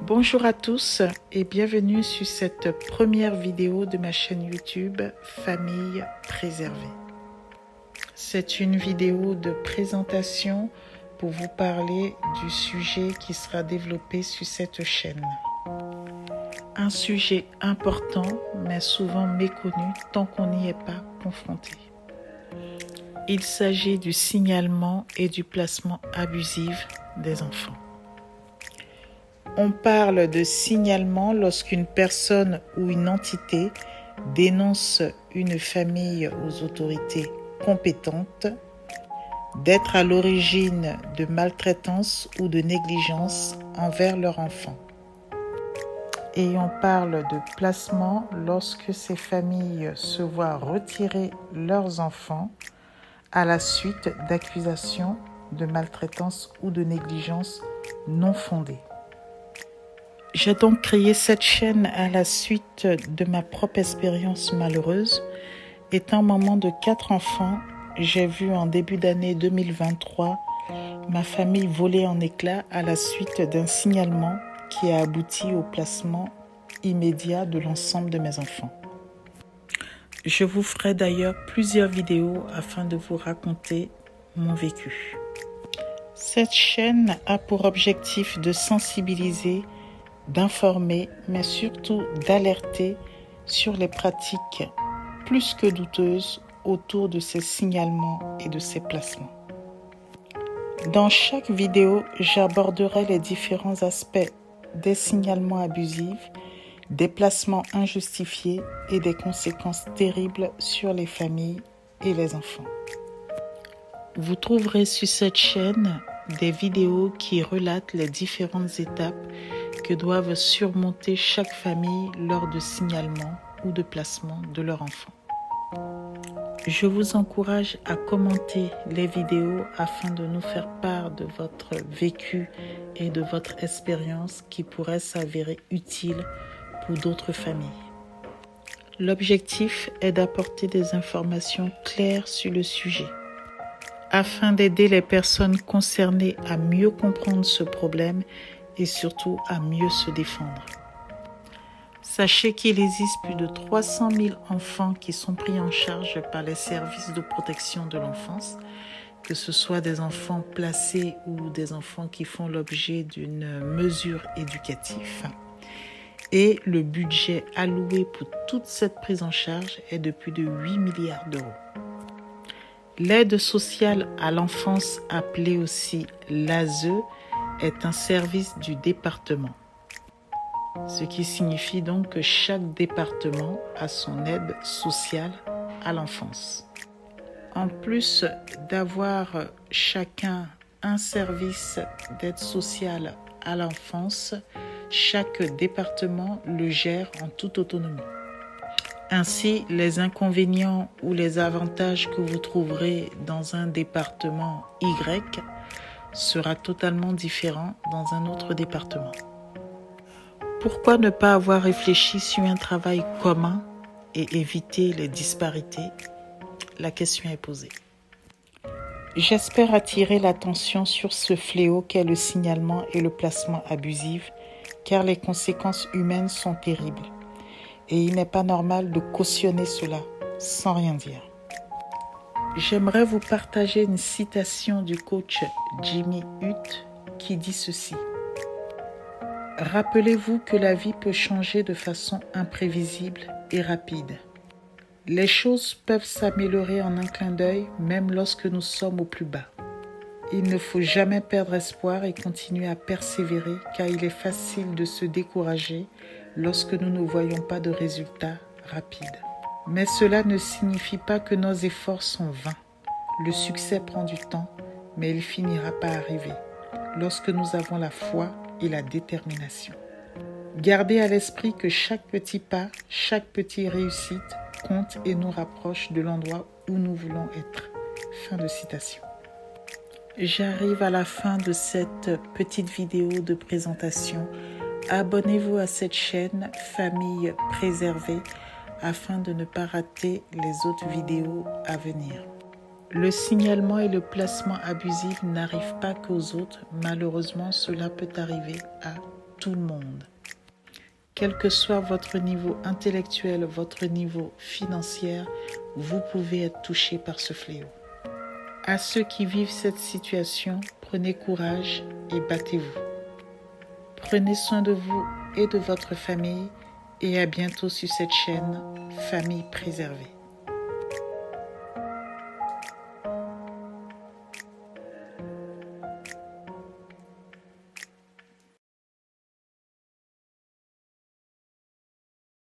Bonjour à tous et bienvenue sur cette première vidéo de ma chaîne YouTube Famille préservée. C'est une vidéo de présentation pour vous parler du sujet qui sera développé sur cette chaîne. Un sujet important mais souvent méconnu tant qu'on n'y est pas confronté. Il s'agit du signalement et du placement abusif des enfants. On parle de signalement lorsqu'une personne ou une entité dénonce une famille aux autorités compétentes d'être à l'origine de maltraitance ou de négligence envers leur enfant. Et on parle de placement lorsque ces familles se voient retirer leurs enfants à la suite d'accusations de maltraitance ou de négligence non fondées. J'ai donc créé cette chaîne à la suite de ma propre expérience malheureuse. Étant maman de 4 enfants, j'ai vu en début d'année 2023 ma famille voler en éclats à la suite d'un signalement qui a abouti au placement immédiat de l'ensemble de mes enfants. Je vous ferai d'ailleurs plusieurs vidéos afin de vous raconter mon vécu. Cette chaîne a pour objectif de sensibiliser, d'informer, mais surtout d'alerter sur les pratiques plus que douteuses autour de ces signalements et de ces placements. Dans chaque vidéo, j'aborderai les différents aspects des signalements abusifs, des placements injustifiés et des conséquences terribles sur les familles et les enfants. Vous trouverez sur cette chaîne des vidéos qui relatent les différentes étapes que doivent surmonter chaque famille lors de signalement ou de placement de leur enfant. Je vous encourage à commenter les vidéos afin de nous faire part de votre vécu et de votre expérience qui pourrait s'avérer utile pour d'autres familles. L'objectif est d'apporter des informations claires sur le sujet afin d'aider les personnes concernées à mieux comprendre ce problème et surtout à mieux se défendre. Sachez qu'il existe plus de 300 000 enfants qui sont pris en charge par les services de protection de l'enfance, que ce soit des enfants placés ou des enfants qui font l'objet d'une mesure éducative. Et le budget alloué pour toute cette prise en charge est de plus de 8 milliards d'euros. L'aide sociale à l'enfance, appelée aussi l'ASE, est un service du département. Ce qui signifie donc que chaque département a son aide sociale à l'enfance. En plus d'avoir chacun un service d'aide sociale à l'enfance, chaque département le gère en toute autonomie. Ainsi, les inconvénients ou les avantages que vous trouverez dans un département Y sera totalement différent dans un autre département. Pourquoi ne pas avoir réfléchi sur un travail commun et éviter les disparités? La question est posée. J'espère attirer l'attention sur ce fléau qu'est le signalement et le placement abusif, car les conséquences humaines sont terribles. Et il n'est pas normal de cautionner cela sans rien dire. J'aimerais vous partager une citation du coach Jimmy Hutt qui dit ceci. Rappelez-vous que la vie peut changer de façon imprévisible et rapide. Les choses peuvent s'améliorer en un clin d'œil, même lorsque nous sommes au plus bas. Il ne faut jamais perdre espoir et continuer à persévérer, car il est facile de se décourager lorsque nous ne voyons pas de résultats rapides. Mais cela ne signifie pas que nos efforts sont vains. Le succès prend du temps, mais il finira par arriver, lorsque nous avons la foi et la détermination. Gardez à l'esprit que chaque petit pas, chaque petite réussite compte et nous rapproche de l'endroit où nous voulons être. Fin de citation. J'arrive à la fin de cette petite vidéo de présentation. Abonnez-vous à cette chaîne Famille préservée afin de ne pas rater les autres vidéos à venir. Le signalement et le placement abusif n'arrivent pas qu'aux autres. Malheureusement, cela peut arriver à tout tout le monde. Quel que soit votre niveau intellectuel, votre niveau financier, vous pouvez être touché par ce fléau. À ceux qui vivent cette situation, prenez courage et battez-vous. Prenez soin de vous et de votre famille et à bientôt sur cette chaîne Famille Préservée.